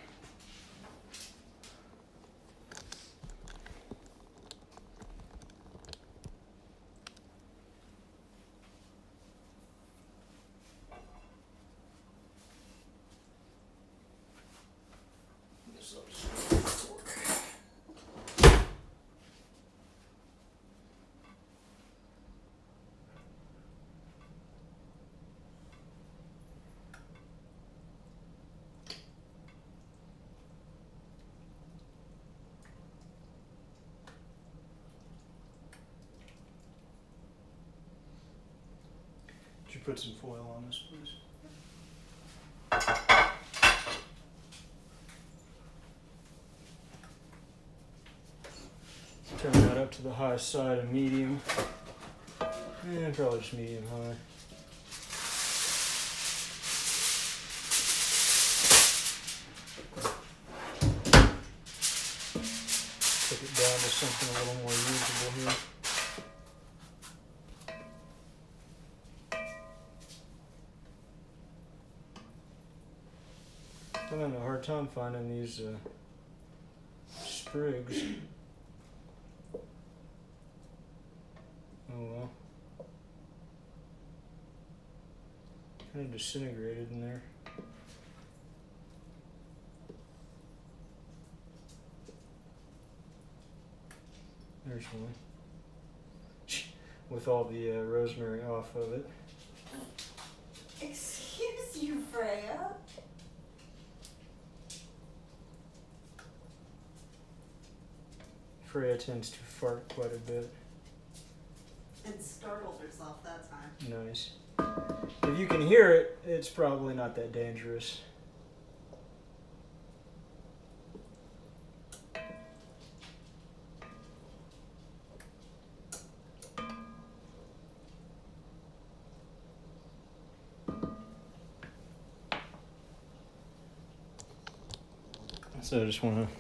put some foil on this, please? Turn that up to the high side of medium. And probably just medium high. Take it down to something a little more usable here. I'm having a hard time finding these sprigs. Oh well. Kind of disintegrated in there. There's one. With all the rosemary off of it. Excuse you, Freya. Freya tends to fart quite a bit. And startled herself that time. Nice. If you can hear it, it's probably not that dangerous. So I just want to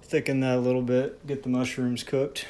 thicken that a little bit, get the mushrooms cooked.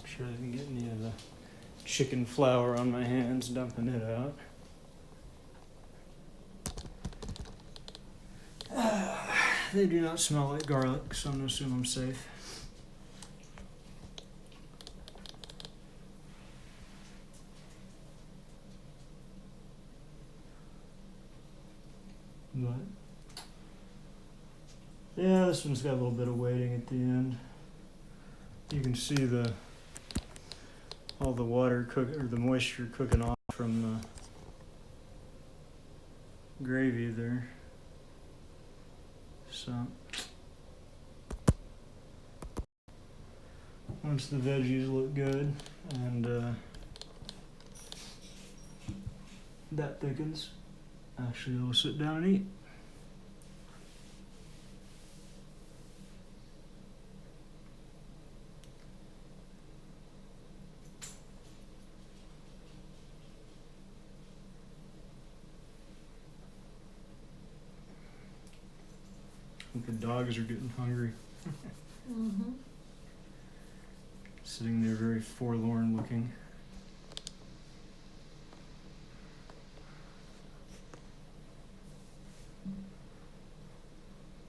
Sure I didn't get any of the chicken flour on my hands, dumping it out. They do not smell like garlic, so I'm gonna assume I'm safe. But yeah, this one's got a little bit of weighting at the end. You can see all the water or the moisture cooking off from the gravy there. So once the veggies look good and that thickens, actually I'll sit down and eat. I think the dogs are getting hungry. Mm-hmm. Sitting there very forlorn looking.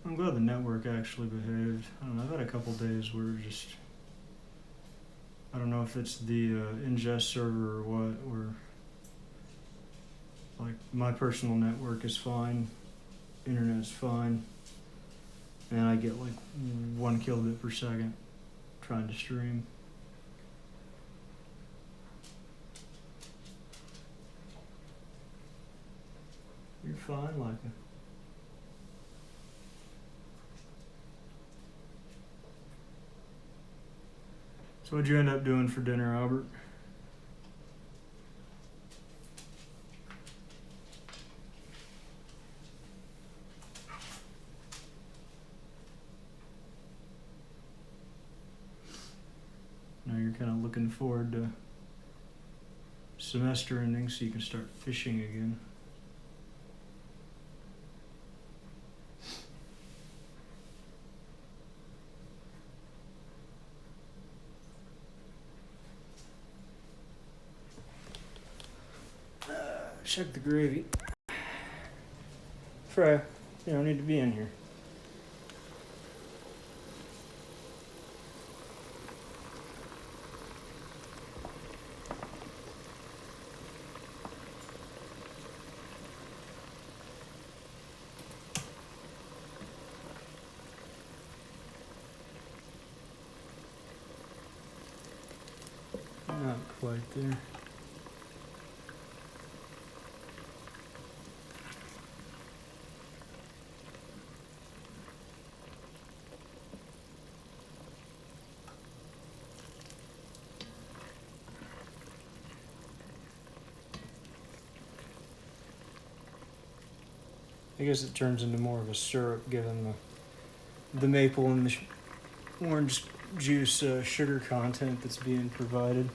I'm glad the network actually behaved. I don't know, I've had a couple days where just, I don't know if it's the ingest server or what, where like my personal network is fine, internet's fine, and I get like 1 kilobit per second trying to stream. You're fine, Leica. So what'd you end up doing for dinner, Albert? kind of looking forward to semester ending so you can start fishing again. Check the gravy. Fry, you don't need to be in here. Not quite there. I guess it turns into more of a syrup given the maple and the orange juice sugar content that's being provided.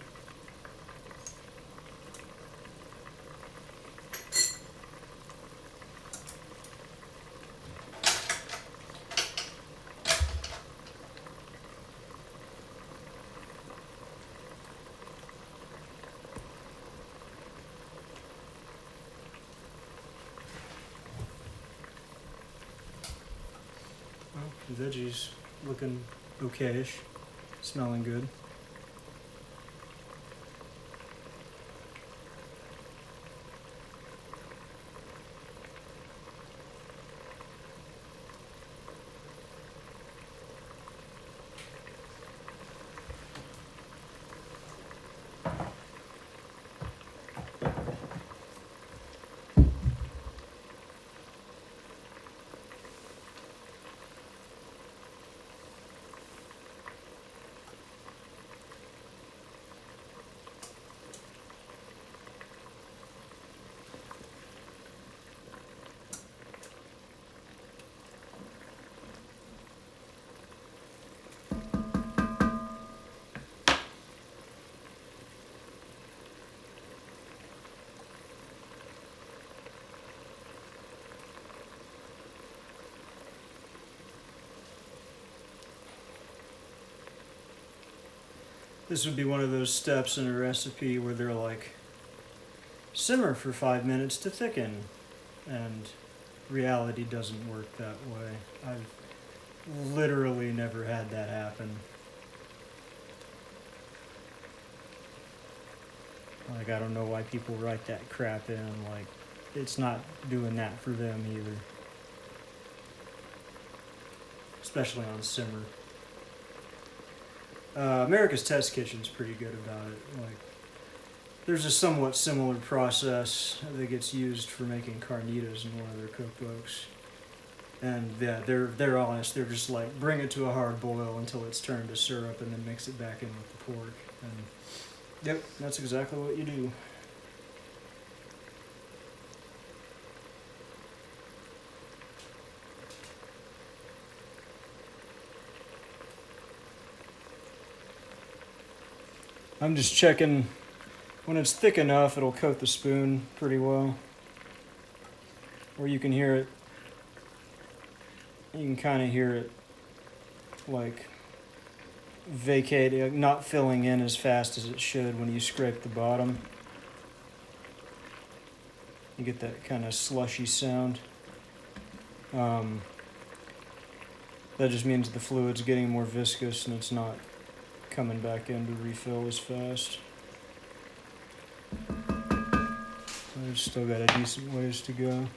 Well, the veggies looking okayish, smelling good. This would be one of those steps in a recipe where they're like, simmer for 5 minutes to thicken, and reality doesn't work that way. I've literally never had that happen. Like, I don't know why people write that crap in, like, it's not doing that for them either. Especially on simmer. America's Test Kitchen's pretty good about it. Like, there's a somewhat similar process that gets used for making carnitas in one of their cookbooks. And yeah, they're honest. They're just like, bring it to a hard boil until it's turned to syrup and then mix it back in with the pork. And yep, that's exactly what you do. I'm just checking. When it's thick enough, it'll coat the spoon pretty well. Or you can hear it. You can kind of hear it like vacating, not filling in as fast as it should when you scrape the bottom. You get that kind of slushy sound. That just means the fluid's getting more viscous and it's not coming back in to refill as fast. I've still got a decent ways to go.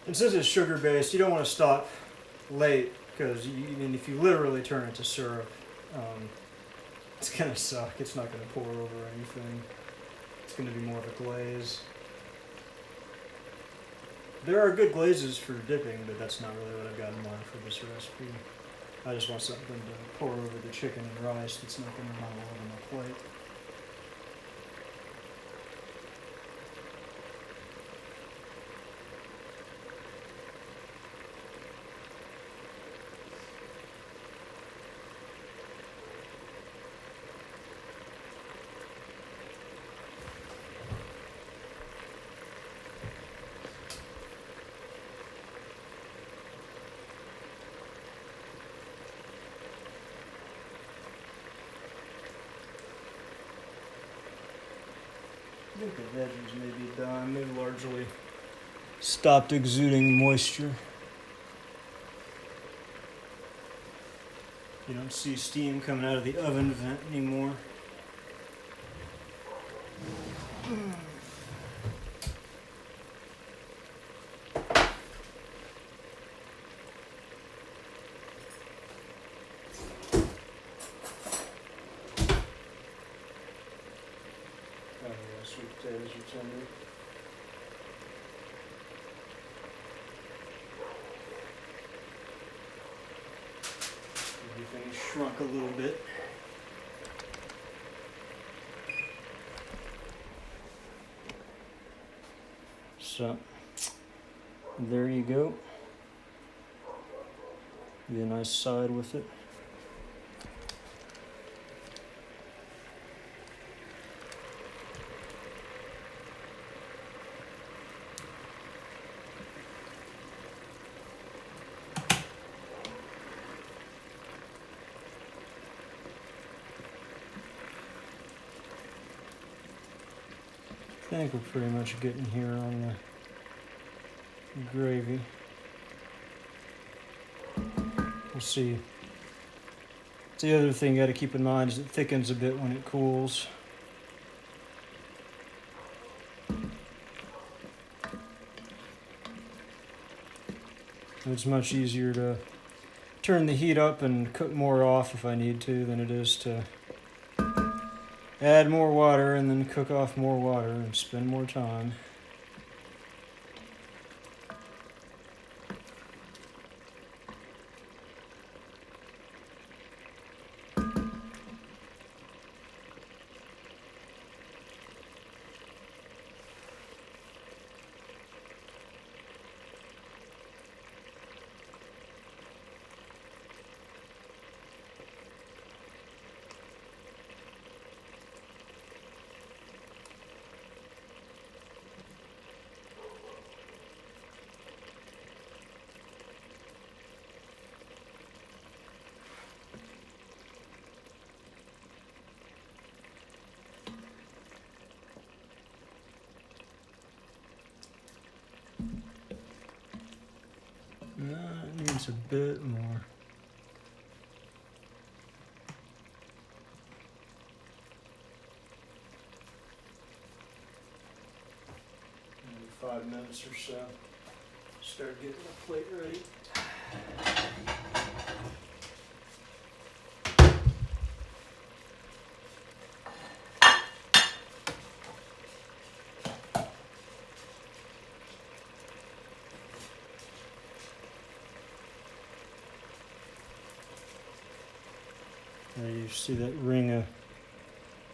And since it's sugar based, you don't want to stop late because if you literally turn it to syrup, it's gonna suck. It's not gonna pour over anything. It's gonna be more of a glaze. There are good glazes for dipping, but that's not really what I've got in mind for this recipe. I just want something to pour over the chicken and rice that's not gonna run all over my plate. think the veggies may be done. They've largely stopped exuding moisture. You don't see steam coming out of the oven vent anymore. Oh yeah, sweet potatoes are tender. Everything shrunk a little bit. So, there you go. Be a nice side with it. I think we're pretty much getting here on the gravy. We'll see. The other thing you got to keep in mind is it thickens a bit when it cools. It's much easier to turn the heat up and cook more off if I need to than it is to add more water and then cook off more water and spend more time. It needs a bit more. Maybe 5 minutes or so. Start getting the plate ready. There you see that ring of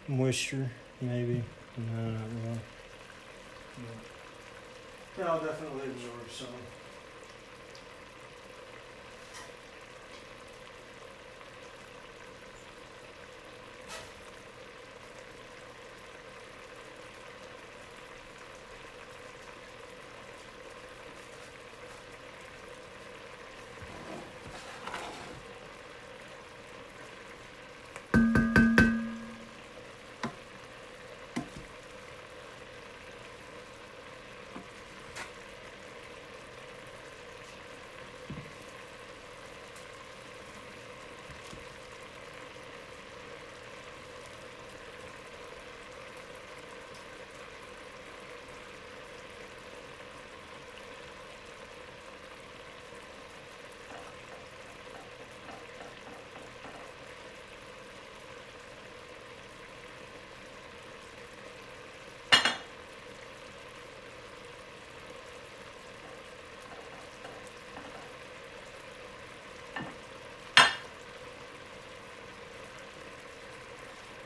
moisture, maybe. No, not really. No. I'll definitely absorb some.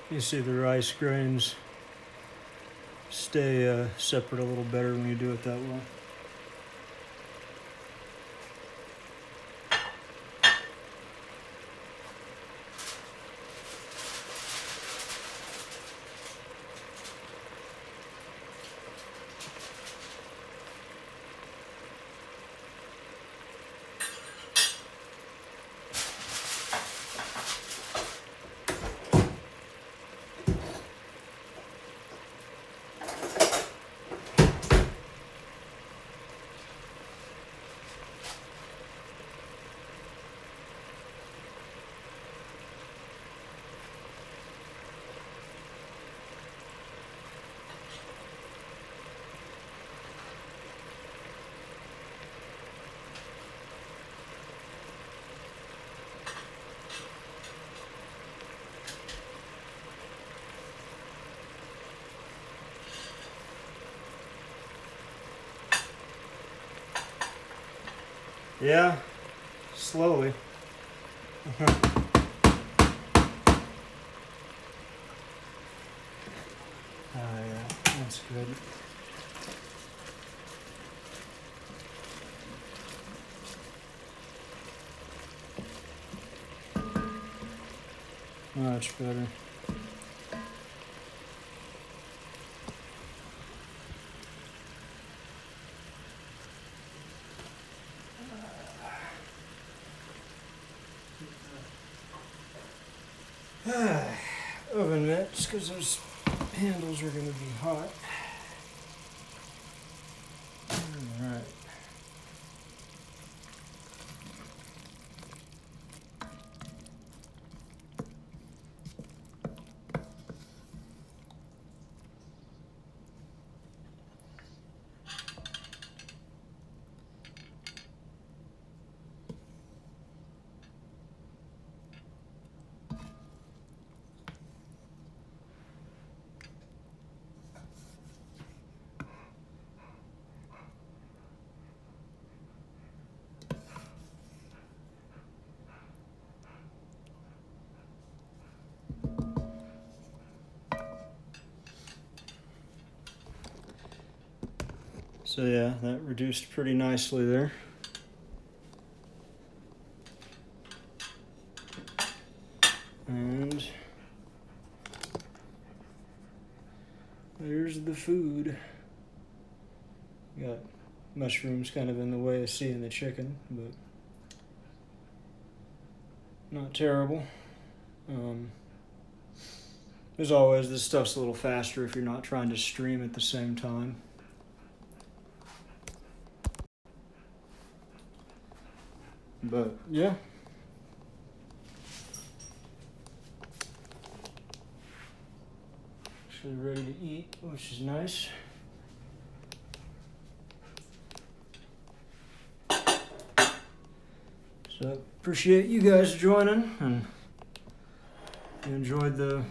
You see the rice grains stay separate a little better when you do it that way. Yeah, slowly. Oh yeah, that's good. Much better. Oven mitts, because those handles are going to be hot. Alright. So yeah, that reduced pretty nicely there. And there's the food. Got mushrooms kind of in the way of seeing the chicken, but not terrible. As always, this stuff's a little faster if you're not trying to stream at the same time. But yeah. Actually ready to eat, which is nice. So appreciate you guys joining, and if you enjoyed the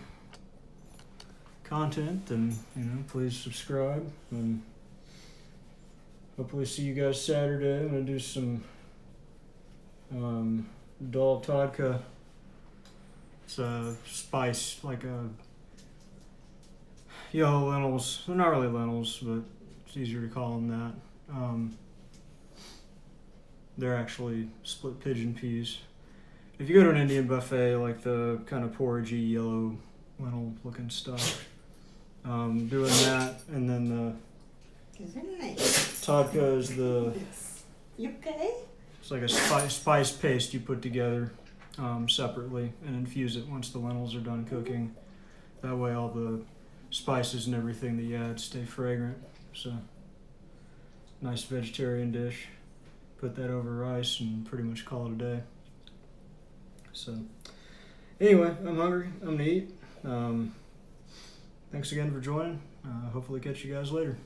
content, then please subscribe, and hopefully see you guys Saturday. I'm gonna do some dal tadka. It's a spice, like a yellow lentils. They're not really lentils, but it's easier to call them that. They're actually split pigeon peas. If you go to an Indian buffet, like the kind of porridgey yellow lentil looking stuff, doing that, and then the tadka is the. You okay? It's like a spice paste you put together separately and infuse it once the lentils are done cooking. That way all the spices and everything that you add stay fragrant. So, nice vegetarian dish. Put that over rice and pretty much call it a day. So, anyway, I'm hungry. I'm gonna eat. Thanks again for joining. Hopefully catch you guys later.